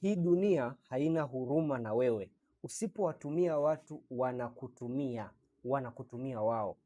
Hii dunia haina huruma na wewe. Usipowatumia watu wanakutumia wao.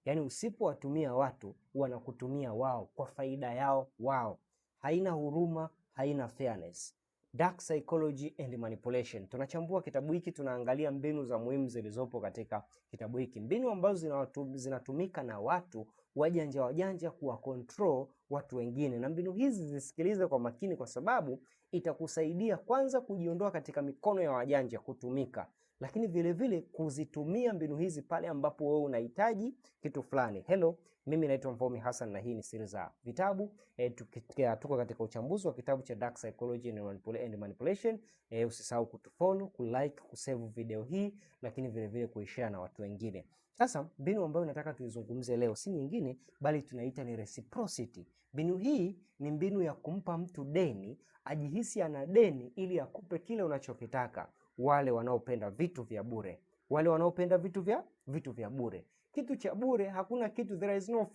Yaani usipowatumia watu wanakutumia wao kwa faida yao wao. Haina huruma, haina fairness. Dark Psychology and Manipulation. Tunachambua kitabu hiki, tunaangalia mbinu za muhimu zilizopo katika kitabu hiki. Mbinu ambazo zinatumika na watu wajanja kuwa control watu wengine. Na mbinu hizi zisikilize kwa makini, kwa sababu itakusaidia kwanza kujiondoa katika mikono ya wajanja kutumika, lakini vile vile kuzitumia mbinu hizi pale ambapo wewe unahitaji kitu fulani. Hello, mimi naitwa Mfaume Hassan na hii ni Siri za Vitabu. Tuko katika uchambuzi wa kitabu cha Dark Psychology and Manipulation. Usisahau kutufollow, kulike, kusave video hii, lakini vile vile kuishare na watu wengine. Sasa mbinu ambayo nataka tuizungumze leo si nyingine bali tunaita ni reciprocity. Mbinu hii ni mbinu ya kumpa mtu deni, ajihisi ana deni ili akupe kile unachokitaka. Wale wanaopenda vitu vya bure, wale wanaopenda vitu vya bure. Kitu cha bure hakuna kitu, there is no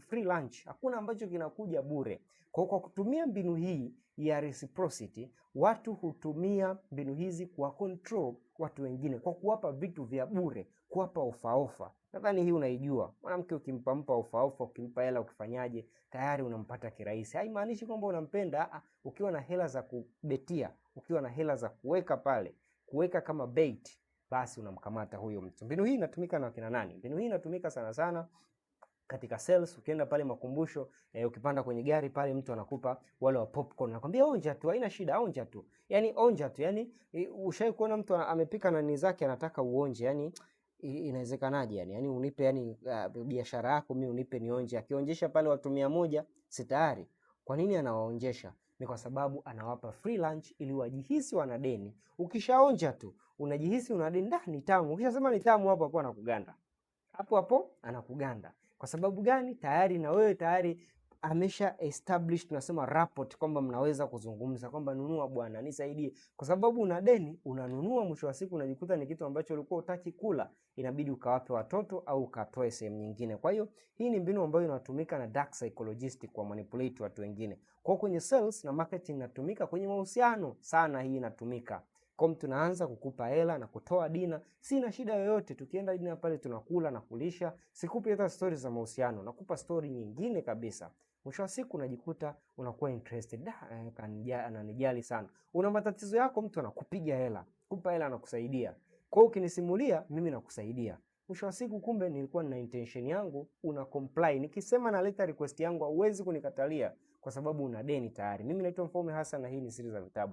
free lunch, hakuna ambacho kinakuja bure. Kwa kutumia mbinu hii ya reciprocity, watu hutumia mbinu hizi kwa control watu wengine kwa kuwapa vitu vya bure, kuwapa ofa. Nadhani hii unaijua. Mwanamke ukimpa ofa, ukimpa hela, ukifanyaje, tayari unampata kirahisi. Haimaanishi kwamba unampenda. Ukiwa na hela za kubetia, ukiwa na hela za kuweka pale, kuweka kama bait, basi unamkamata huyo mtu. Mbinu hii inatumika na wakina nani? Mbinu hii inatumika sana katika sales. Ukienda pale makumbusho, ukipanda kwenye gari pale, mtu anakupa wale wa popcorn, anakuambia onja tu, haina shida, onja tu. Yani onja tu, yani ushawahi kuona mtu amepika nani zake anataka uonje, yani inawezekanaje yani unipe yani biashara yako mimi unipe nionje. Akionjesha pale watu 100 si tayari. Kwa nini anawaonjesha? Ni kwa sababu anawapa free lunch ili wajihisi wana deni. Ukishaonja tu unajihisi una deni, ni tamu. Ukishasema ni tamu, hapo anakuganda. Hapo anakuganda. Kwa sababu gani? Tayari na wewe tayari amesha establish, tunasema rapport, kwamba mnaweza kuzungumza kwamba nunua bwana, nisaidie. Kwa sababu una deni, unanunua, mwisho wa siku unajikuta ni kitu ambacho ulikuwa hutaki kula, inabidi ukawape watoto au ukatoe sehemu nyingine. Kwa hiyo hii ni mbinu ambayo inatumika na dark psychologist kwa manipulate watu wengine. Kwa kwenye sales na marketing inatumika, kwenye mahusiano sana hii inatumika. Kwa mtu naanza kukupa hela na kutoa dina, sina shida yoyote. Tukienda dina pale tunakula na kulisha. Sikupi hata stories za mahusiano, nakupa story nyingine kabisa. Mwisho wa siku unajikuta unakuwa interested. Ananijali sana. Una matatizo yako, mtu anakupiga hela, kupa hela na kusaidia. Kwa ukinisimulia mimi nakusaidia. Mwisho wa siku kumbe nilikuwa na intention yangu, una comply. Nikisema na leta request yangu hauwezi kunikatalia kwa sababu una deni tayari. Mimi naitwa Mfaume Hassan na hii ni Siri za Vitabu.